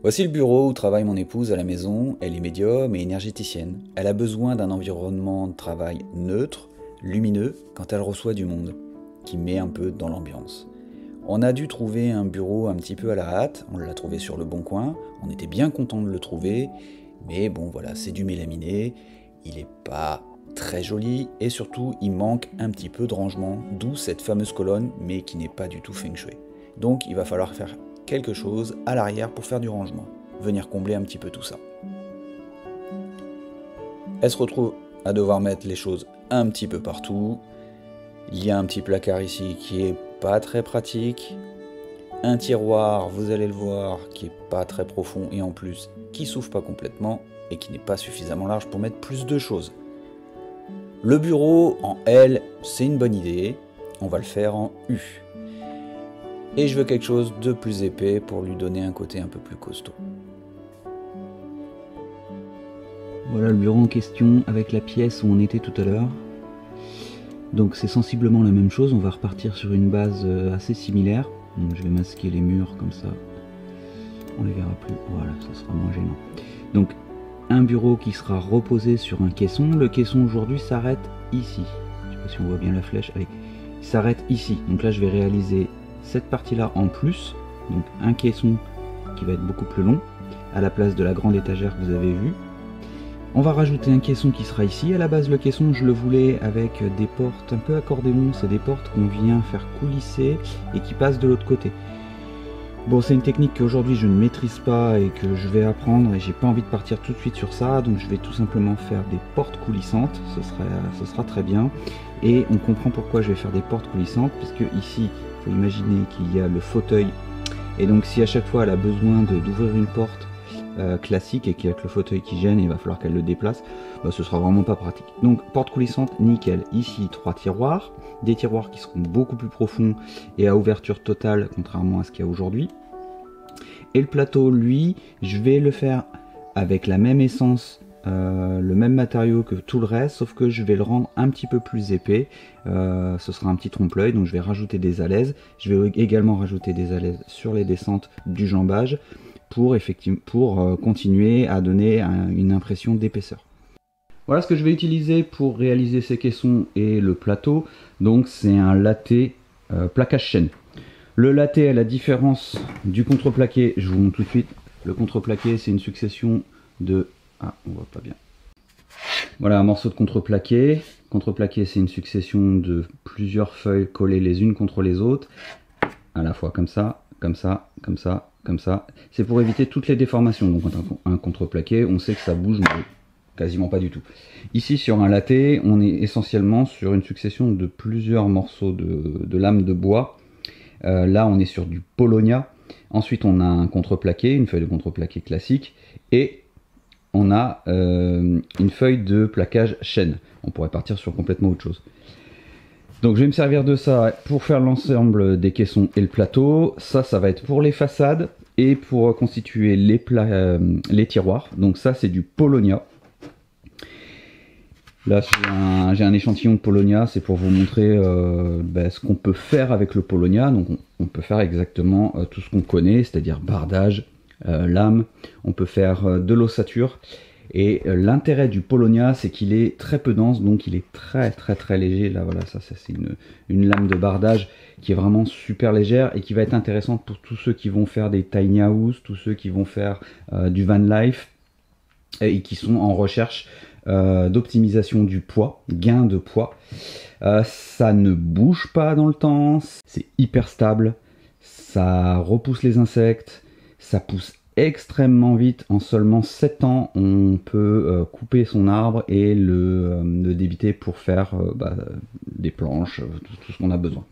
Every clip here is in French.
Voici le bureau où travaille mon épouse à la maison. Elle est médium et énergéticienne. Elle a besoin d'un environnement de travail neutre, lumineux, quand elle reçoit du monde, qui met un peu dans l'ambiance. On a dû trouver un bureau un petit peu à la hâte, on l'a trouvé sur le Bon Coin, on était bien content de le trouver, mais bon voilà, c'est du mélaminé, il n'est pas très joli et surtout il manque un petit peu de rangement, d'où cette fameuse colonne, mais qui n'est pas du tout feng shui. Donc il va falloir faire quelque chose à l'arrière pour faire du rangement, venir combler un petit peu tout ça. Elle se retrouve à devoir mettre les choses un petit peu partout. Il y a un petit placard ici qui est pas très pratique. Un tiroir, vous allez le voir, qui est pas très profond et en plus qui s'ouvre pas complètement et qui n'est pas suffisamment large pour mettre plus de choses. Le bureau en L, c'est une bonne idée. On va le faire en U. Et je veux quelque chose de plus épais pour lui donner un côté un peu plus costaud. Voilà le bureau en question avec la pièce où on était tout à l'heure. Donc c'est sensiblement la même chose, on va repartir sur une base assez similaire. Donc je vais masquer les murs comme ça, on les verra plus, voilà, ça sera moins gênant. Donc un bureau qui sera reposé sur un caisson. Le caisson aujourd'hui s'arrête ici. Je sais pas si on voit bien la flèche, allez, il s'arrête ici. Donc là je vais réaliser cette partie là en plus, donc un caisson qui va être beaucoup plus long, à la place de la grande étagère que vous avez vue. On va rajouter un caisson qui sera ici. À la base, le caisson, je le voulais avec des portes un peu accordéon. C'est des portes qu'on vient faire coulisser et qui passent de l'autre côté. Bon, c'est une technique qu'aujourd'hui je ne maîtrise pas et que je vais apprendre et j'ai pas envie de partir tout de suite sur ça. Donc je vais tout simplement faire des portes coulissantes. Ce sera très bien. Et on comprend pourquoi je vais faire des portes coulissantes, puisque ici, il faut imaginer qu'il y a le fauteuil. Et donc si à chaque fois elle a besoin d'ouvrir une porte classique et qu'il y a que le fauteuil qui gêne, il va falloir qu'elle le déplace, bah, ce sera vraiment pas pratique. Donc porte coulissante, nickel. Ici 3 tiroirs, des tiroirs qui seront beaucoup plus profonds et à ouverture totale contrairement à ce qu'il y a aujourd'hui. Et le plateau, lui, je vais le faire avec la même essence, le même matériau que tout le reste, sauf que je vais le rendre un petit peu plus épais. Ce sera un petit trompe-l'œil, donc je vais rajouter des alaises. Je vais également rajouter des alaises sur les descentes du jambage pour continuer à donner une impression d'épaisseur. Voilà ce que je vais utiliser pour réaliser ces caissons et le plateau. Donc c'est un latté plaquage chaîne. Le latté, à la différence du contreplaqué, je vous montre tout de suite. Le contreplaqué, c'est une succession de... Ah, on voit pas bien. Voilà un morceau de contreplaqué. Contreplaqué, c'est une succession de plusieurs feuilles collées les unes contre les autres, à la fois comme ça, comme ça, comme ça, comme ça. C'est pour éviter toutes les déformations. Donc un contreplaqué, on sait que ça bouge, mais quasiment pas du tout. Ici sur un latté, on est essentiellement sur une succession de plusieurs morceaux de lames de bois. Là on est sur du Polonia. Ensuite on a un contreplaqué, une feuille de contreplaqué classique, et on a une feuille de plaquage chêne. On pourrait partir sur complètement autre chose. Donc je vais me servir de ça pour faire l'ensemble des caissons et le plateau. Ça va être pour les façades et pour constituer les tiroirs. Donc ça c'est du Polonia. Là j'ai un échantillon de Polonia, c'est pour vous montrer ce qu'on peut faire avec le Polonia. Donc on peut faire exactement tout ce qu'on connaît, c'est-à-dire bardage, lame, on peut faire de l'ossature. Et l'intérêt du Polonia, c'est qu'il est très peu dense, donc il est très léger. Là voilà, ça c'est une lame de bardage qui est vraiment super légère et qui va être intéressante pour tous ceux qui vont faire des tiny house, tous ceux qui vont faire du van life et qui sont en recherche d'optimisation du poids, gain de poids. Ça ne bouge pas dans le temps, c'est hyper stable, ça repousse les insectes, ça pousse extrêmement vite. En seulement 7 ans, on peut couper son arbre et le débiter pour faire des planches, tout ce qu'on a besoin.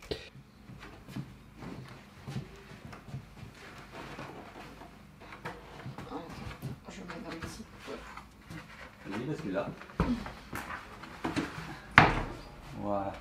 Je vais mettre un petit peu. Vas-y, parce que là. Voilà.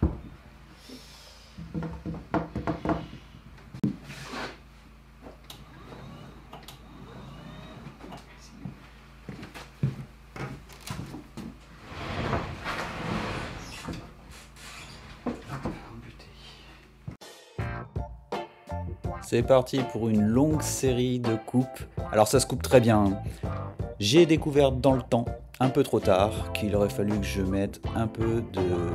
C'est parti pour une longue série de coupes. Alors ça se coupe très bien. J'ai découvert dans le temps, un peu trop tard, qu'il aurait fallu que je mette un peu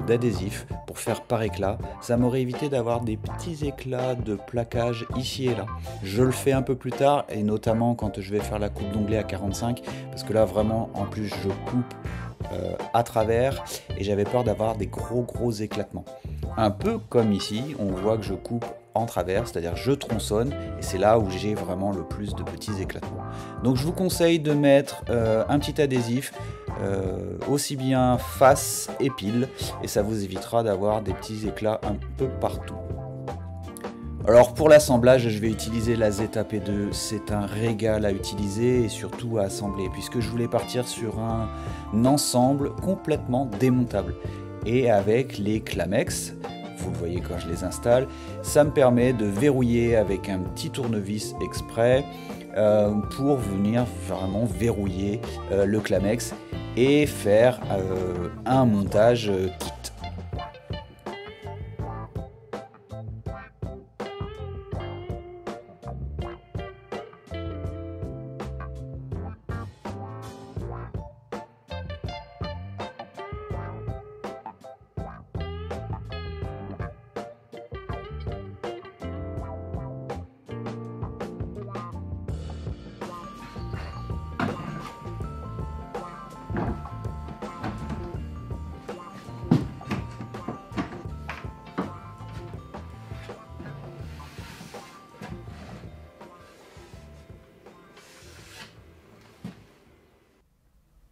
d'adhésif pour faire par éclat. Ça m'aurait évité d'avoir des petits éclats de plaquage ici et là. Je le fais un peu plus tard, et notamment quand je vais faire la coupe d'onglet à 45, parce que là vraiment, en plus je coupe à travers, et j'avais peur d'avoir des gros éclatements. Un peu comme ici, on voit que je coupe en travers, c'est-à-dire je tronçonne, et c'est là où j'ai vraiment le plus de petits éclatements. Donc je vous conseille de mettre un petit adhésif, aussi bien face et pile, et ça vous évitera d'avoir des petits éclats un peu partout. Alors pour l'assemblage, je vais utiliser la Zeta P2, c'est un régal à utiliser et surtout à assembler, puisque je voulais partir sur un ensemble complètement démontable. Et avec les Klamex, vous le voyez quand je les installe, ça me permet de verrouiller avec un petit tournevis exprès pour venir vraiment verrouiller le Klamex et faire un montage kit.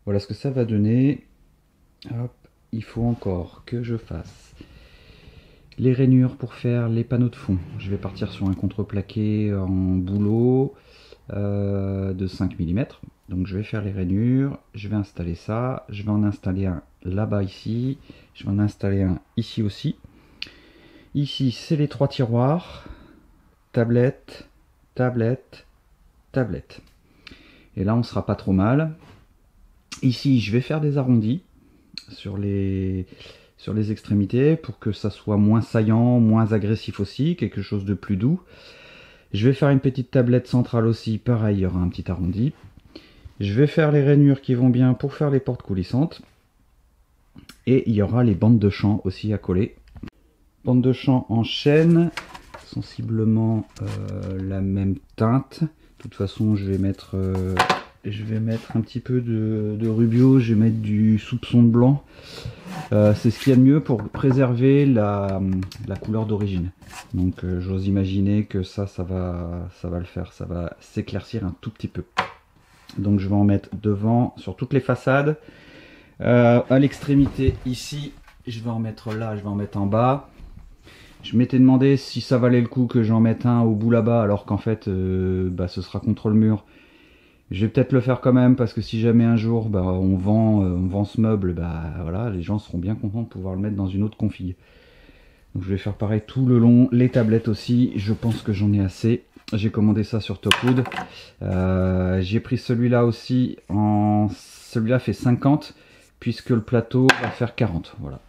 Voilà ce que ça va donner. Hop, il faut encore que je fasse les rainures pour faire les panneaux de fond. Je vais partir sur un contreplaqué en bouleau de 5 mm. Donc je vais faire les rainures, je vais installer ça, je vais en installer un là-bas ici, je vais en installer un ici aussi. Ici c'est les 3 tiroirs, tablette, tablette, tablette. Et là on sera pas trop mal. Ici, je vais faire des arrondis sur les extrémités pour que ça soit moins saillant, moins agressif aussi, quelque chose de plus doux. Je vais faire une petite tablette centrale aussi, pareil, il y aura un petit arrondi. Je vais faire les rainures qui vont bien pour faire les portes coulissantes. Et il y aura les bandes de champ aussi à coller. Bandes de champ en chêne, sensiblement la même teinte. De toute façon, je vais mettre un petit peu de rubio, je vais mettre du soupçon de blanc. C'est ce qu'il y a de mieux pour préserver la couleur d'origine. Donc j'ose imaginer que ça va le faire, ça va s'éclaircir un tout petit peu. Donc je vais en mettre devant sur toutes les façades. À l'extrémité ici, je vais en mettre là, je vais en mettre en bas. Je m'étais demandé si ça valait le coup que j'en mette un au bout là-bas, alors qu'en fait ce sera contre le mur. Je vais peut-être le faire quand même, parce que si jamais un jour on vend ce meuble, voilà, les gens seront bien contents de pouvoir le mettre dans une autre config. Donc je vais faire pareil tout le long, les tablettes aussi, je pense que j'en ai assez. J'ai commandé ça sur Topwood. J'ai pris celui-là aussi, celui-là fait 50, puisque le plateau va faire 40, voilà.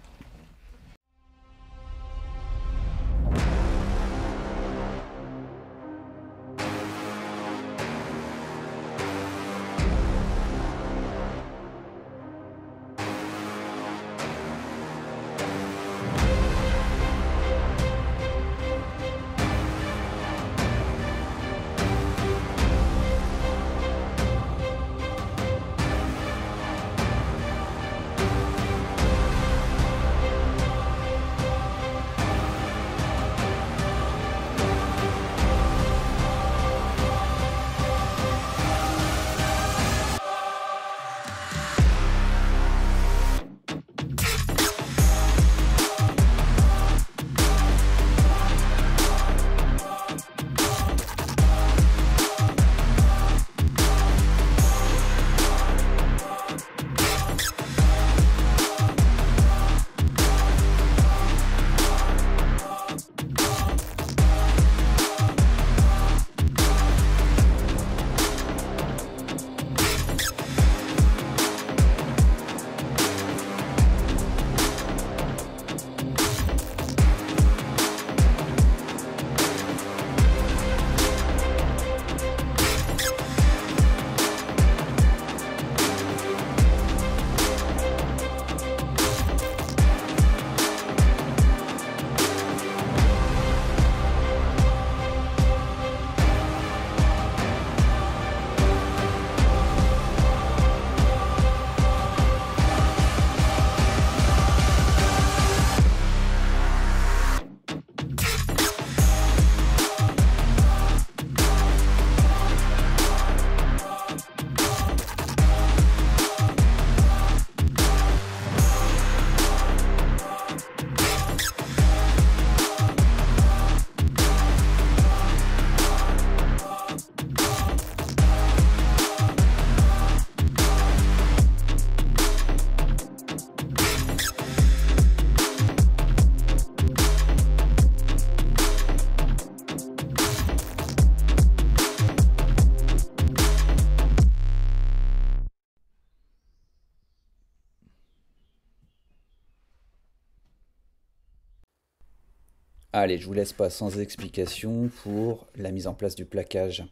Allez, je vous laisse pas sans explication pour la mise en place du plaquage.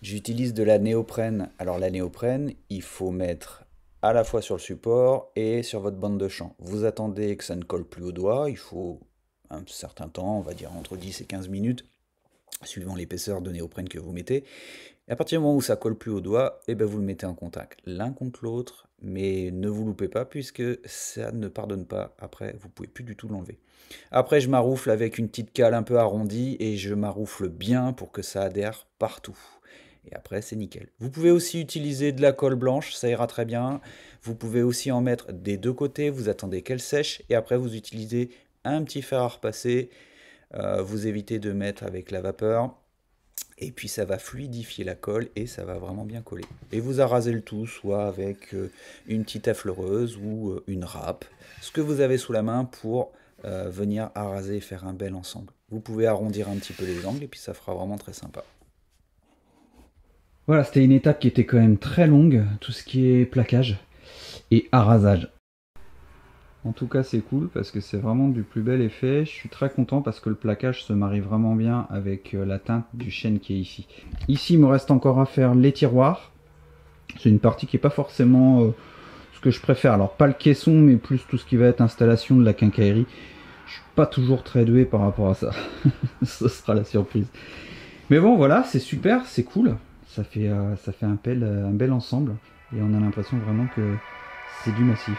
J'utilise de la néoprène. Alors la néoprène, il faut mettre à la fois sur le support et sur votre bande de champ. Vous attendez que ça ne colle plus au doigt, il faut un certain temps, on va dire entre 10 et 15 minutes, suivant l'épaisseur de néoprène que vous mettez. Et à partir du moment où ça colle plus au doigt, eh ben vous le mettez en contact l'un contre l'autre, mais ne vous loupez pas puisque ça ne pardonne pas. Après, vous pouvez plus du tout l'enlever. Après, je maroufle avec une petite cale un peu arrondie et je maroufle bien pour que ça adhère partout. Et après, c'est nickel. Vous pouvez aussi utiliser de la colle blanche, ça ira très bien. Vous pouvez aussi en mettre des deux côtés, vous attendez qu'elle sèche et après vous utilisez un petit fer à repasser. Vous évitez de mettre avec la vapeur. Et puis ça va fluidifier la colle et ça va vraiment bien coller. Et vous arrasez le tout, soit avec une petite affleureuse ou une râpe. Ce que vous avez sous la main pour venir arraser et faire un bel ensemble. Vous pouvez arrondir un petit peu les angles et puis ça fera vraiment très sympa. Voilà, c'était une étape qui était quand même très longue, tout ce qui est plaquage et arrasage. En tout cas, c'est cool parce que c'est vraiment du plus bel effet. Je suis très content parce que le plaquage se marie vraiment bien avec la teinte du chêne qui est ici. Ici, il me reste encore à faire les tiroirs. C'est une partie qui n'est pas forcément ce que je préfère. Alors, pas le caisson, mais plus tout ce qui va être installation de la quincaillerie. Je suis pas toujours très doué par rapport à ça. Ce sera la surprise. Mais bon, voilà, c'est super, c'est cool. Ça fait un bel ensemble. Et on a l'impression vraiment que c'est du massif.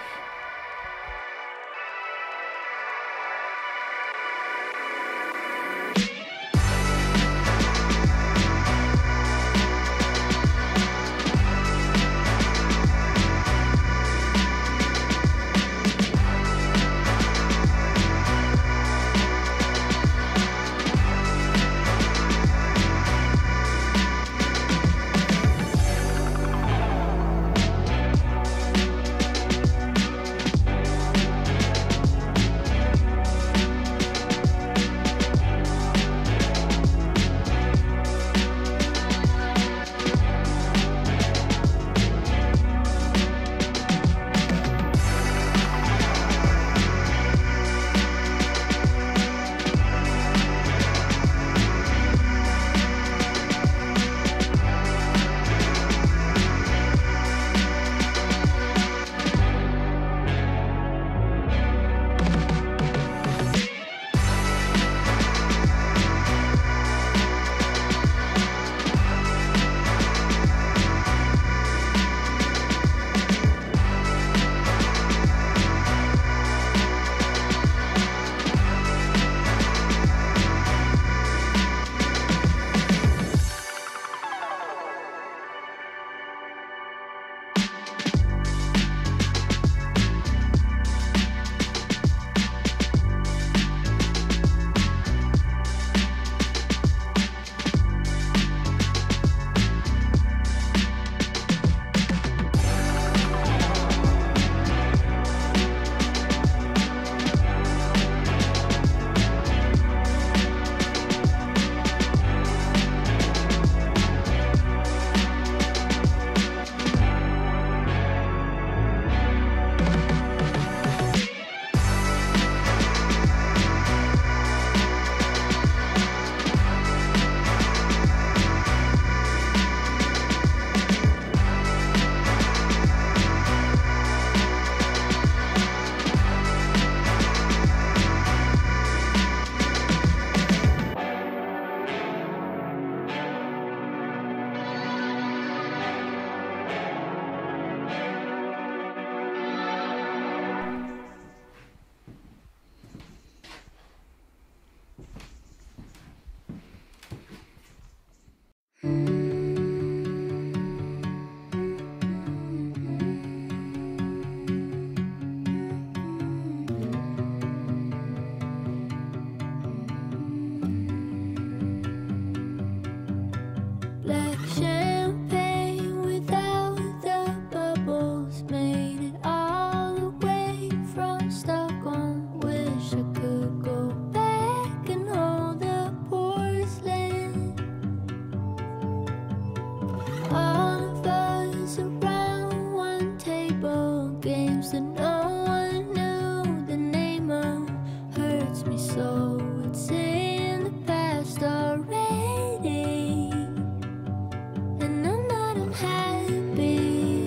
happy,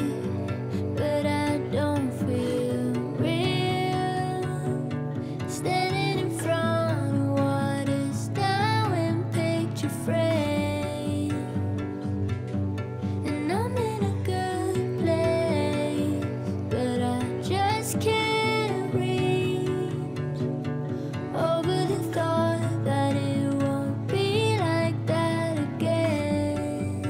but I don't feel real. Standing in front of water's now in picture frame, and I'm in a good place, but I just can't reach over the thought that it won't be like that again.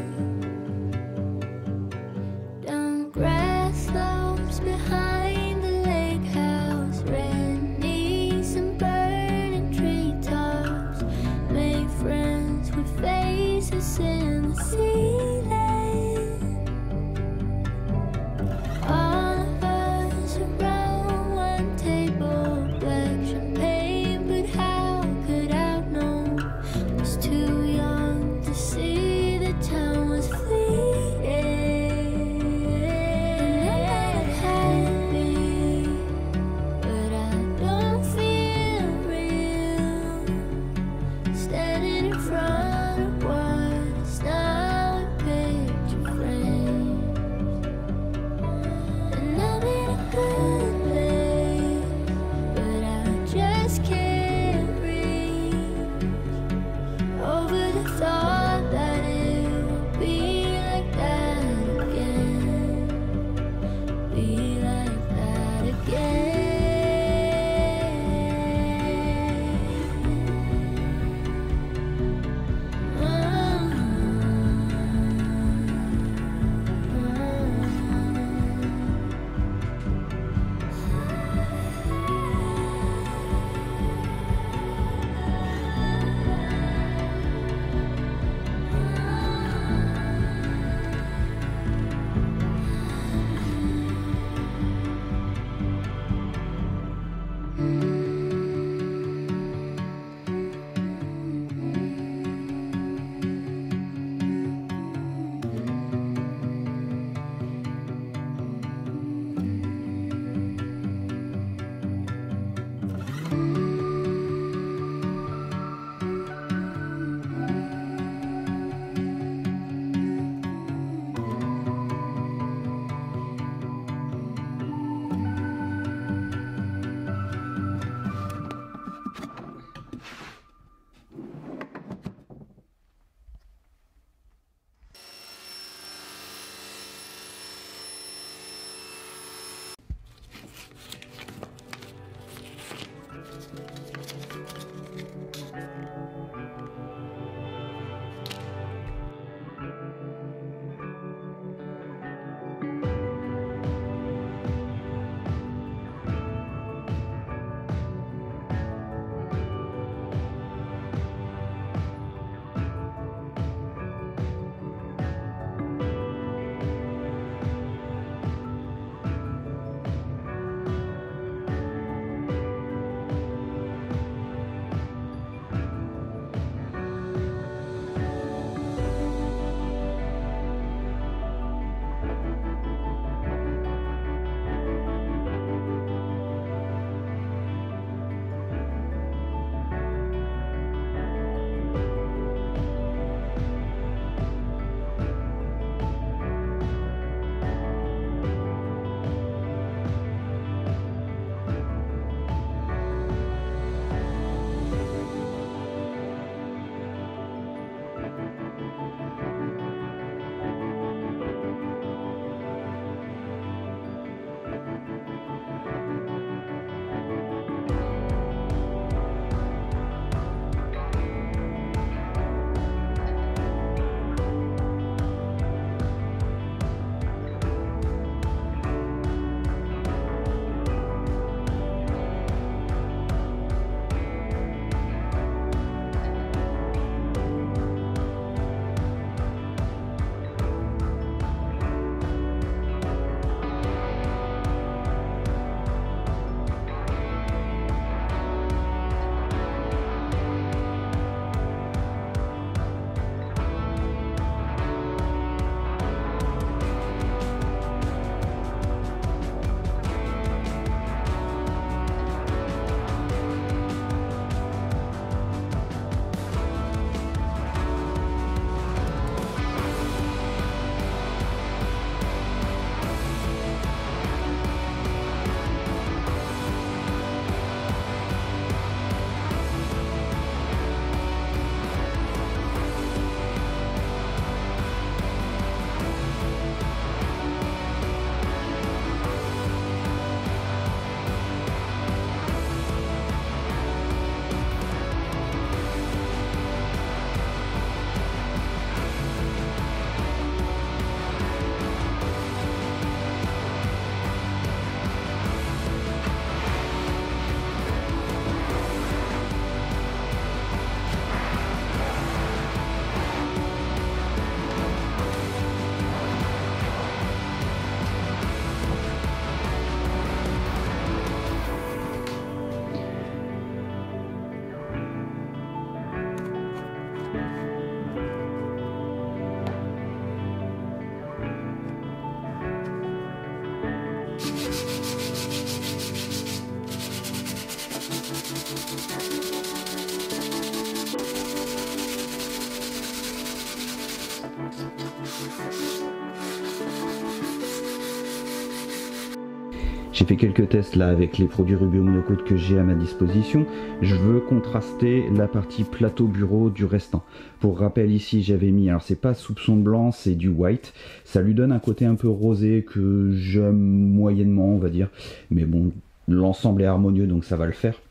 J'ai fait quelques tests là avec les produits Rubio Monocode que j'ai à ma disposition. Je veux contraster la partie plateau bureau du restant. Pour rappel, ici j'avais mis, alors c'est pas soupçon blanc, c'est du white. Ça lui donne un côté un peu rosé que j'aime moyennement, on va dire. Mais bon, l'ensemble est harmonieux, donc ça va le faire.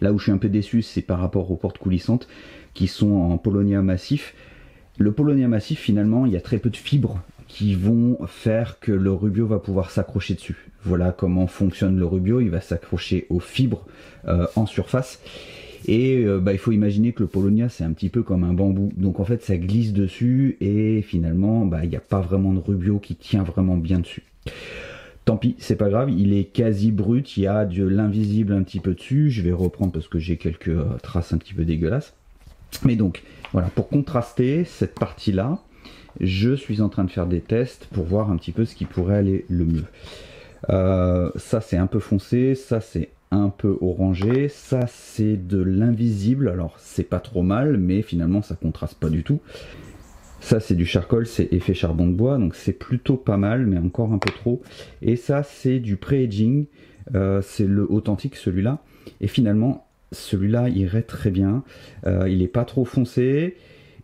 Là où je suis un peu déçu, c'est par rapport aux portes coulissantes qui sont en Polonia massif. Le Polonia massif, finalement, il y a très peu de fibres qui vont faire que le Rubio va pouvoir s'accrocher dessus. Voilà comment fonctionne le Rubio, il va s'accrocher aux fibres en surface. Et il faut imaginer que le Polonia c'est un petit peu comme un bambou, donc en fait ça glisse dessus et finalement il n'y a pas vraiment de Rubio qui tient vraiment bien dessus. Tant pis, c'est pas grave, il est quasi brut, il y a de l'invisible un petit peu dessus, je vais reprendre parce que j'ai quelques traces un petit peu dégueulasses. Mais donc voilà, pour contraster cette partie là, je suis en train de faire des tests pour voir un petit peu ce qui pourrait aller le mieux. Ça c'est un peu foncé, ça c'est un peu orangé, ça c'est de l'invisible, alors c'est pas trop mal mais finalement ça contraste pas du tout. Ça c'est du charcoal, c'est effet charbon de bois, donc c'est plutôt pas mal mais encore un peu trop. Et ça c'est du pré-aging, c'est le authentique celui-là, et finalement celui-là irait très bien, il est pas trop foncé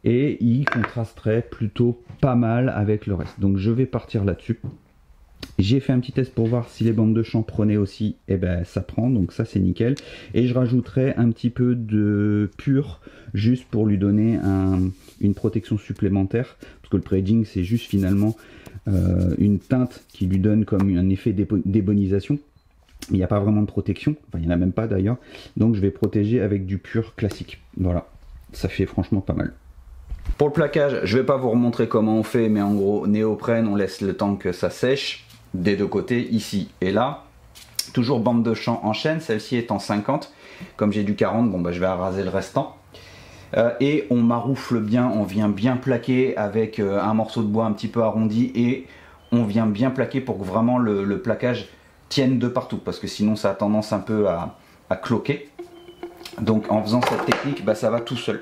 et il contrasterait plutôt pas mal avec le reste, donc je vais partir là-dessus. J'ai fait un petit test pour voir si les bandes de champ prenaient aussi, et ça prend, donc ça c'est nickel. Et je rajouterai un petit peu de pur, juste pour lui donner une protection supplémentaire, parce que le pré-aging c'est juste finalement une teinte qui lui donne comme un effet d'ébonisation. Il n'y a pas vraiment de protection, enfin il n'y en a même pas d'ailleurs, donc je vais protéger avec du pur classique. Voilà, ça fait franchement pas mal. Pour le plaquage, je ne vais pas vous remontrer comment on fait, mais en gros, néoprène, on laisse le temps que ça sèche, des deux côtés, ici et là. Toujours bande de champ en chaîne, celle-ci est en 50. Comme j'ai du 40, je vais raser le restant. Et on maroufle bien, on vient bien plaquer avec un morceau de bois un petit peu arrondi, et on vient bien plaquer pour que vraiment le plaquage tienne de partout, parce que sinon ça a tendance un peu à cloquer. Donc en faisant cette technique, ça va tout seul.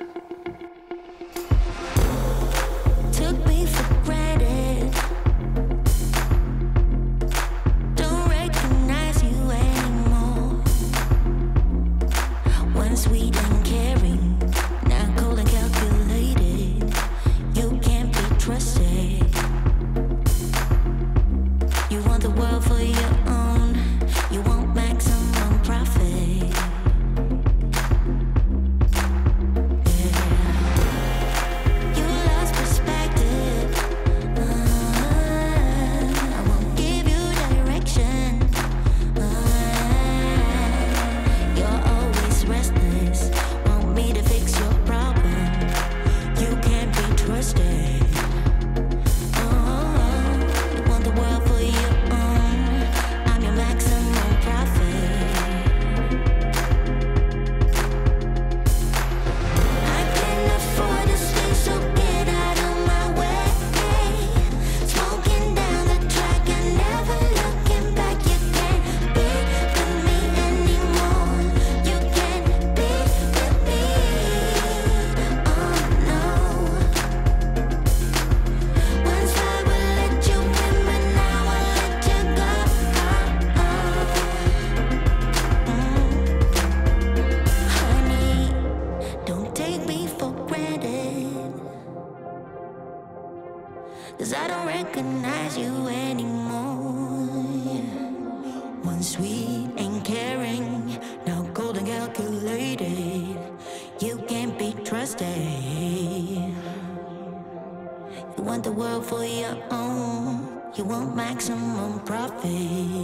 Sweet and caring, now cold and calculated. You can't be trusted. You want the world for your own. You want maximum profit.